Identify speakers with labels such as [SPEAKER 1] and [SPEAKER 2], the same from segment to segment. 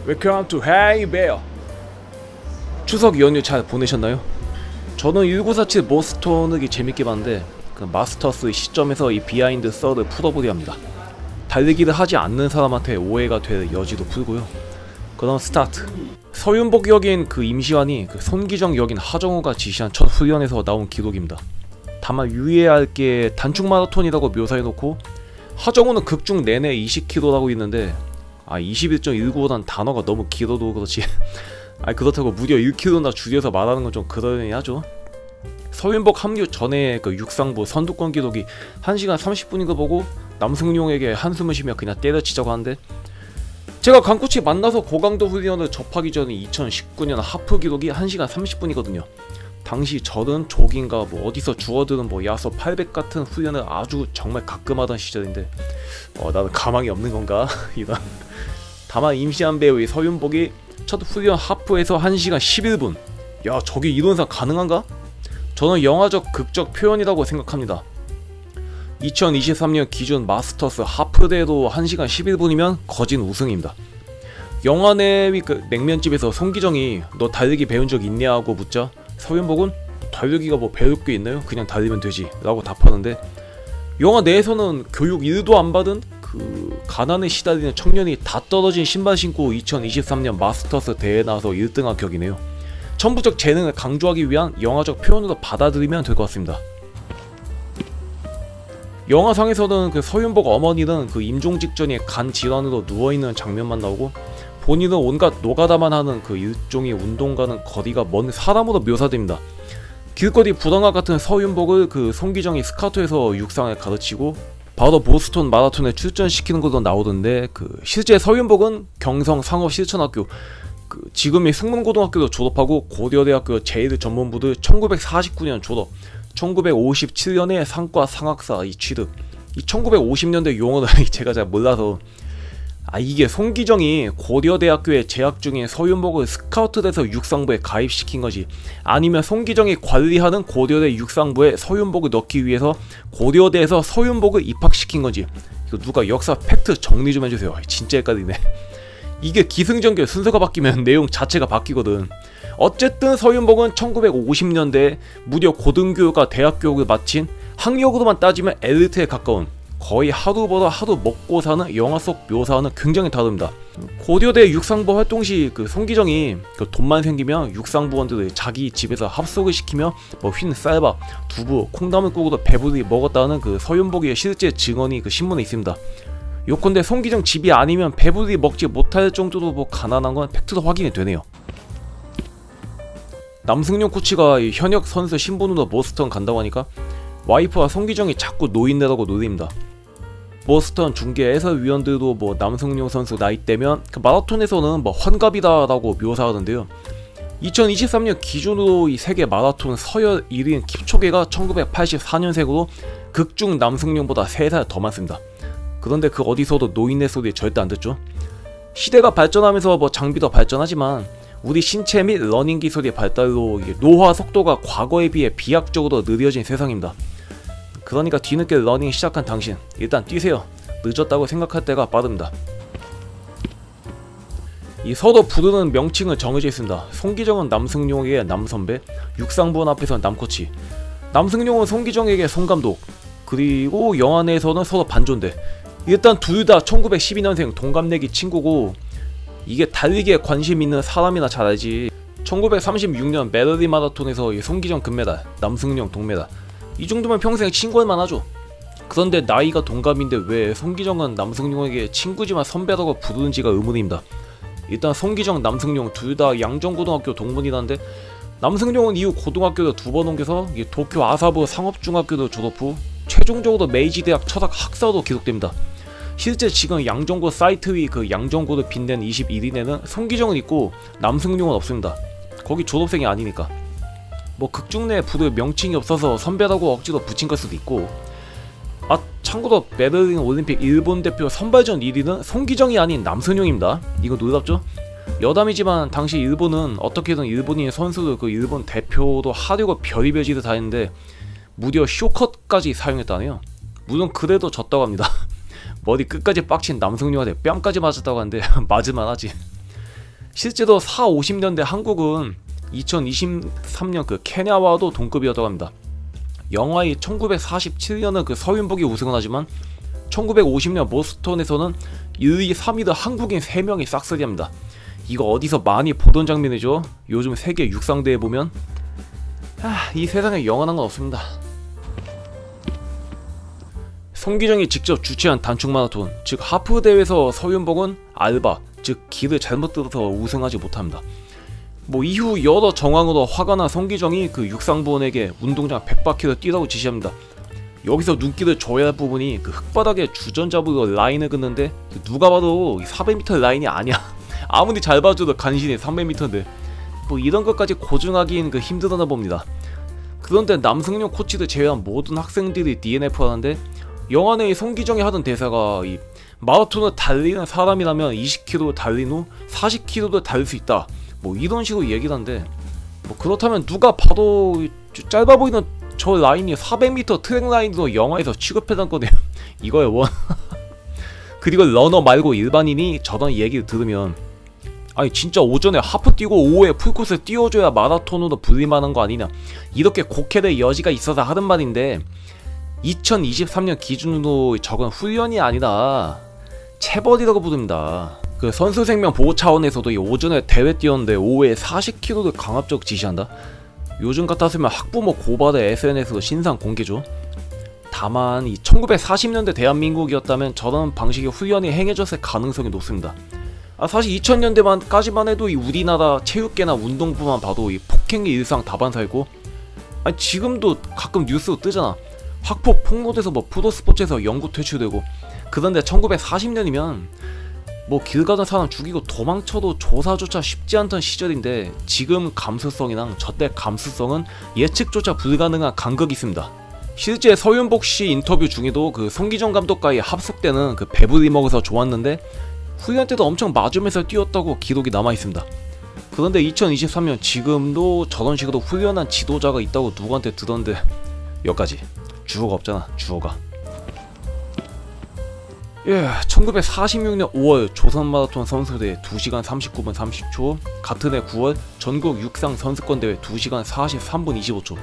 [SPEAKER 1] Welcome to Hey Bear. 추석 연휴 잘 보내셨나요? 저는 1947 몬스터 느기 재밌게 봤는데 그 마스터스 시점에서 이 비하인드 썰을 풀어보려 합니다. 달리기를 하지 않는 사람한테 오해가 될 여지도 풀고요. 그럼 스타트. 서윤복 역인 그 임시완이 그 손기정 역인 하정우가 지시한 첫 훈련에서 나온 기록입니다. 다만 유의해야 할 게 단축 마라톤이라고 묘사해놓고 하정우는 극중 내내 20km라고 있는데 21.19보단 단어가 너무 길어도 그렇지 그렇다고 무려 1km나 줄여서 말하는 건 좀 그러려니 하죠. 서윤복 합류 전에 그 육상부 선두권 기록이 1시간 30분인 거 보고 남승용에게 한숨을 쉬며 그냥 때려치자고 하는데, 제가 강코치 만나서 고강도 훈련을 접하기 전에 2019년 하프 기록이 1시간 30분이거든요. 당시 저는 조깅과 뭐 어디서 주워드는 뭐 야소 800 같은 훈련을 아주 정말 가끔 하던 시절인데 나는 가망이 없는 건가? 이런. 다만 임시한 배우의 서윤복이 첫 훈련 하프에서 1시간 11분. 야, 저게 이론상 가능한가? 저는 영화적 극적 표현이라고 생각합니다. 2023년 기준 마스터스 하프대로 1시간 11분이면 거진 우승입니다. 영화 내의 그 냉면집에서 송기정이 너 달리기 배운 적 있냐 하고 묻자 서윤복은 달리기가 뭐 배울 게 있나요? 그냥 달리면 되지 라고 답하는데, 영화 내에서는 교육 1도 안 받은 그 가난에 시달리는 청년이 다 떨어진 신발 신고 2023년 마스터스 대회에 나와서 1등한 격이네요. 천부적 재능을 강조하기 위한 영화적 표현으로 받아들이면 될 것 같습니다. 영화상에서는 그 서윤복 어머니는 그 임종 직전에 간 질환으로 누워있는 장면만 나오고 본인은 온갖 노가다만 하는 그 일종의 운동과는 거리가 먼 사람으로 묘사됩니다. 길거리 불황과 같은 서윤복을 그 송기정이 스카우트에서 육상을 가르치고 바로 보스턴 마라톤에 출전시키는 것도 나오던데, 그 실제 서윤복은 경성 상업실천학교 그 지금의 승문고등학교도 졸업하고 고려대학교 제일전문부를 1949년 졸업, 1957년에 상과 상학사 취득. 이 1950년대 용어를 제가 잘 몰라서 이게 송기정이 고려대학교에 재학 중인 서윤복을 스카우트돼서 육상부에 가입시킨 거지, 아니면 송기정이 관리하는 고려대 육상부에 서윤복을 넣기 위해서 고려대에서 서윤복을 입학시킨 건지, 이거 누가 역사 팩트 정리 좀 해주세요. 진짜 헷갈리네. 이게 기승전결 순서가 바뀌면 내용 자체가 바뀌거든. 어쨌든 서윤복은 1950년대에 무려 고등교육과 대학교육을 마친 학력으로만 따지면 엘리트에 가까운, 거의 하루보다 하루 먹고 사는 영화 속 묘사와는 굉장히 다릅니다. 고려대 육상부 활동 시 그 송기정이 그 돈만 생기면 육상부원들을 자기 집에서 합숙을 시키며 뭐 흰 쌀밥, 두부, 콩나물국으로 배부르게 먹었다는 그 서윤복의 실제 증언이 그 신문에 있습니다. 요컨대 송기정 집이 아니면 배부르게 먹지 못할 정도로 뭐 가난한 건 팩트로 확인이 되네요. 남승용 코치가 현역 선수 신분으로 보스턴 간다고 하니까 와이프와 송기정이 자꾸 노인네라고 놀립니다. 보스턴 중계 해설위원들도 뭐 남승용 선수 나이대면 그 마라톤에서는 뭐 환갑이다 라고 묘사하던데요. 2023년 기준으로 이 세계 마라톤 서열 1위인 킵초게가 1984년생으로 극중 남승용보다 3살 더 많습니다. 그런데 그 어디서도 노인네 소리 절대 안 듣죠. 시대가 발전하면서 뭐 장비도 발전하지만 우리 신체 및 러닝 기술의 발달로 노화 속도가 과거에 비해 비약적으로 느려진 세상입니다. 그러니까 뒤늦게 러닝 시작한 당신, 일단 뛰세요. 늦었다고 생각할 때가 빠릅니다. 이 서로 부르는 명칭은 정해져 있습니다. 송기정은 남승용에게 남선배, 육상부원 앞에서는 남코치, 남승용은 송기정에게 송감독, 그리고 영화 내에서는 서로 반존대. 일단 둘 다 1912년생 동갑내기 친구고, 이게 달리기에 관심 있는 사람이나 잘 알지. 1936년 메르리 마라톤에서 송기정 금메달, 남승용 동메달. 이 정도면 평생 친구할만 하죠. 그런데 나이가 동갑인데 왜 송기정은 남승용에게 친구지만 선배라고 부르는지가 의문입니다. 일단 송기정, 남승용 둘 다 양정고등학교 동문이라는데, 남승용은 이후 고등학교를 2번 옮겨서 도쿄 아사부 상업중학교를 졸업 후 최종적으로 메이지대학 철학 학사로 기록됩니다. 실제 지금 양정고 사이트 위 그 양정고를 빛낸 21인에는 송기정은 있고 남승용은 없습니다. 거기 졸업생이 아니니까. 뭐 극중 내에 부를 명칭이 없어서 선배라고 억지로 붙인 걸 수도 있고. 참고로 베를린 올림픽 일본 대표 선발전 1위는 송기정이 아닌 남승용입니다. 이거 놀랍죠? 여담이지만 당시 일본은 어떻게든 일본인 선수를 그 일본 대표로 하려고 별의별 짓을 다 했는데 무려 쇼컷까지 사용했다네요. 물론 그래도 졌다고 합니다. 머리 끝까지 빡친 남승용한테 뺨까지 맞았다고 하는데 맞을만 하지. 실제로 4, 50년대 한국은 2023년 그 케냐와도 동급이었다고 합니다. 영화의 1947년은 그 서윤복이 우승을 하지만 1950년 보스턴에서는 1, 2, 3위도 한국인 3명이 싹쓸이합니다. 이거 어디서 많이 보던 장면이죠. 요즘 세계 육상대회 보면 이 세상에 영원한 건 없습니다. 송기정이 직접 주최한 단축 마라톤, 즉 하프 대회에서 서윤복은 알바, 즉 길을 잘못 들어서 우승하지 못합니다. 이후 여러 정황으로 화가 난 송기정이 그 육상부원에게 운동장 100바퀴를 뛰라고 지시합니다. 여기서 눈길을 줘야 할 부분이 그 흙바닥에 주전잡으로 라인을 긋는데 누가 봐도 400m 라인이 아니야. 아무리 잘 봐줘도 간신히 300m인데 이런 것까지 고증하기엔 그 힘들었나 봅니다. 그런데 남승용 코치를 제외한 모든 학생들이 DNF를 하는데 영화 내의 송기정이 하던 대사가 마라톤을 달리는 사람이라면 20km 달린 후 40km도 달릴 수 있다, 이런 식으로 얘기를 하는데 그렇다면 누가 봐도 짧아 보이는 저 라인이 400m 트랙 라인으로 영화에서 취급해던 거네요. 이거에 원. 그리고 러너 말고 일반인이 저런 얘기를 들으면 아니 진짜 오전에 하프 뛰고 오후에 풀코스 뛰어줘야 마라톤으로 불릴만한 거 아니냐, 이렇게 곡해될 여지가 있어서 하는 말인데 2023년 기준으로 저건 훈련이 아니라 체벌이라고 부릅니다. 그 선수 생명 보호 차원에서도 오전에 대회 뛰었는데 오후에 40km를 강압적 지시한다? 요즘 같았으면 학부모 고발에 SNS로 신상 공개죠. 다만 1940년대 대한민국이었다면 저런 방식의 훈련이 행해졌을 가능성이 높습니다. 사실 2000년대까지만 해도 우리나라 체육계나 운동부만 봐도 폭행이 일상 다반사이고, 지금도 가끔 뉴스로 뜨잖아. 학폭 폭로돼서 프로스포츠에서 영구 퇴출되고. 그런데 1940년이면 길 가던 사람 죽이고 도망쳐도 조사조차 쉽지 않던 시절인데 지금 감수성이랑 저때 감수성은 예측조차 불가능한 간극이 있습니다. 실제 서윤복씨 인터뷰 중에도 그 송기정 감독과의 합숙 때는 그 배불리 먹어서 좋았는데 훈련 때도 엄청 맞으면서 뛰었다고 기록이 남아있습니다. 그런데 2023년 지금도 저런 식으로 훈련한 지도자가 있다고 누구한테 들었는데 여기까지. 주어가 없잖아, 주어가. 1946년 5월 조선마라톤 선수대회 2시간 39분 30초, 같은 해 9월 전국 육상 선수권대회 2시간 43분 25초,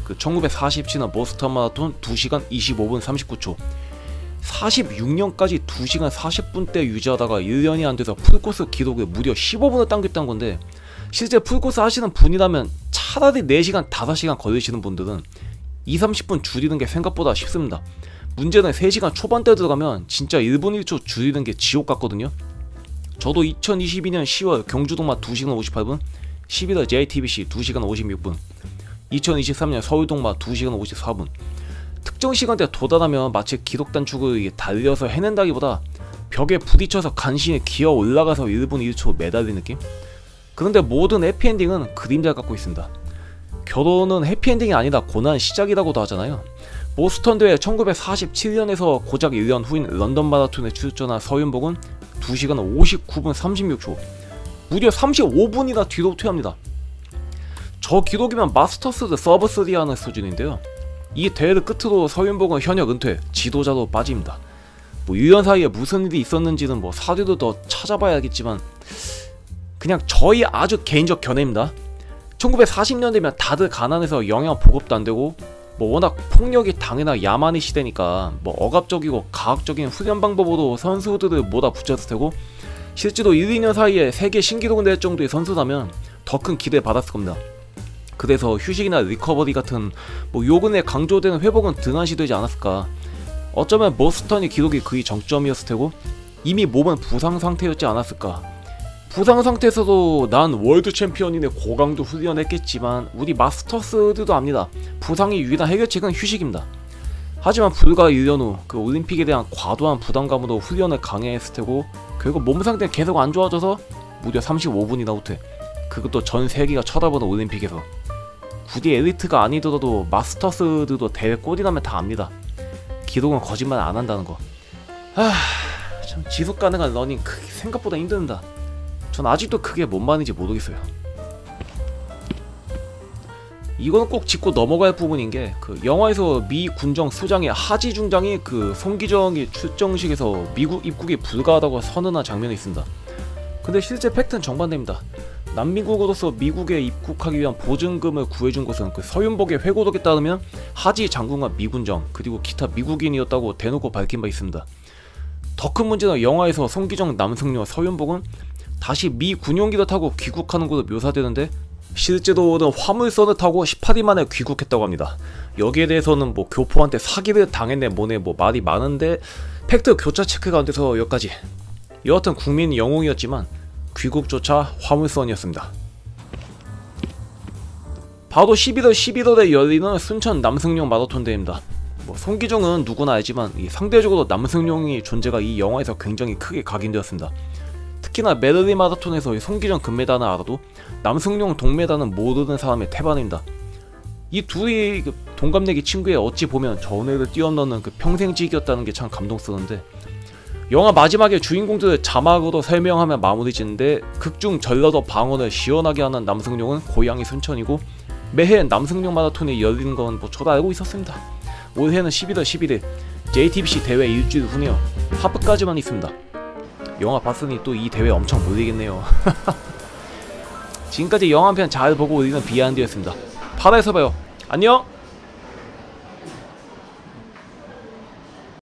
[SPEAKER 1] 그 1947년 보스턴 마라톤 2시간 25분 39초, 46년까지 2시간 40분대 유지하다가 1년이 안돼서 풀코스 기록을 무려 15분을 당겼다는 건데, 실제 풀코스 하시는 분이라면 차라리 4시간 5시간 걸리시는 분들은 20-30분 줄이는 게 생각보다 쉽습니다. 문제는 3시간 초반대 들어가면 진짜 1분 1초 줄이는 게 지옥 같거든요. 저도 2022년 10월 경주동마 2시간 58분, 11월 JTBC 2시간 56분, 2023년 서울동마 2시간 54분. 특정 시간대에 도달하면 마치 기록 단축을 달려서 해낸다기보다 벽에 부딪혀서 간신히 기어 올라가서 1분 1초 매달린 느낌? 그런데 모든 해피엔딩은 그림자를 갖고 있습니다. 결혼은 해피엔딩이 아니다 고난 시작이라고도 하잖아요. 보스턴 대회 1947년에서 고작 1년 후인 런던 마라톤에 출전한 서윤복은 2시간 59분 36초, 무려 35분이나 뒤로 퇴합니다. 저 기록이면 마스터스드 서브3 하는 수준인데요. 이 대회를 끝으로 서윤복은 현역 은퇴, 지도자로 빠집니다. 1년 사이에 무슨 일이 있었는지는 사료도 더 찾아봐야겠지만 그냥 저희 아주 개인적 견해입니다. 1940년대면 다들 가난해서 영양 보급도 안되고 워낙 폭력이 당연한 야만의 시대니까 억압적이고 가학적인 훈련 방법으로 선수들을 몰아붙였을 테고, 실제로 1-2년 사이에 세계 신기록을 낼 정도의 선수라면 더 큰 기대를 받았을 겁니다. 그래서 휴식이나 리커버리 같은 요근에 강조되는 회복은 등한시되지 않았을까. 어쩌면 보스턴이 기록이 그의 정점이었을 테고 이미 몸은 부상 상태였지 않았을까. 부상 상태에서도 난 월드 챔피언인의 고강도 훈련했겠지만 우리 마스터스들도 압니다. 부상이 유일한 해결책은 휴식입니다. 하지만 불과 1년 후 그 올림픽에 대한 과도한 부담감으로 훈련을 강행했을 테고 결국 몸 상태는 계속 안 좋아져서 무려 35분이나 후퇴. 그것도 전 세계가 쳐다보는 올림픽에서. 굳이 엘리트가 아니더라도 마스터스들도 대회 꼴이라면 다 압니다. 기록은 거짓말 안 한다는 거. 참 지속 가능한 러닝 생각보다 힘든다. 전 아직도 그게 뭔 말인지 모르겠어요. 이거는 꼭 짚고 넘어갈 부분인게, 그 영화에서 미 군정 수장의 하지 중장이 그 송기정이 출정식에서 미국 입국이 불가하다고 선언한 장면이 있습니다. 근데 실제 팩트는 정반대입니다. 난민국으로서 미국에 입국하기 위한 보증금을 구해준 것은 그 서윤복의 회고록에 따르면 하지 장군과 미군정 그리고 기타 미국인이었다고 대놓고 밝힌 바 있습니다. 더 큰 문제는 영화에서 송기정, 남승려, 서윤복은 다시 미 군용기를 타고 귀국하는 것으로 묘사되는데 실제로는 화물선을 타고 18일 만에 귀국했다고 합니다. 여기에 대해서는 뭐 교포한테 사기를 당했네 뭐네 뭐 말이 많은데 팩트 교차 체크가 안 돼서 여기까지. 여하튼 국민 영웅이었지만 귀국조차 화물선이었습니다. 바로 11월에 열리는 순천 남승용 마라톤 대회입니다. 뭐 송기정은 누구나 알지만 상대적으로 남승용의 존재가 이 영화에서 굉장히 크게 각인되었습니다. 특히나 메들리 마라톤에서 송기정 금메달은 알아도 남승용 동메달은 모르는 사람의 태반입니다. 이 둘이 동갑내기 친구에 어찌 보면 전회를 뛰어넘는 그 평생직이었다는 게 참 감동스러운데, 영화 마지막에 주인공들을 자막으로 설명하며 마무리 짓는데 극중 전라도 방언을 시원하게 하는 남승용은 고향이 순천이고 매해 남승용 마라톤이 열리는 건 뭐 저도 알고 있었습니다. 올해는 11월 11일 JTBC 대회 일주일 후네요. 하프까지만 있습니다. 영화 봤으니 또 이 대회 엄청 몰리겠네요. 지금까지 영화 한 편 잘 보고 우리는 비하인드였습니다. 8화에서 봐요. 안녕!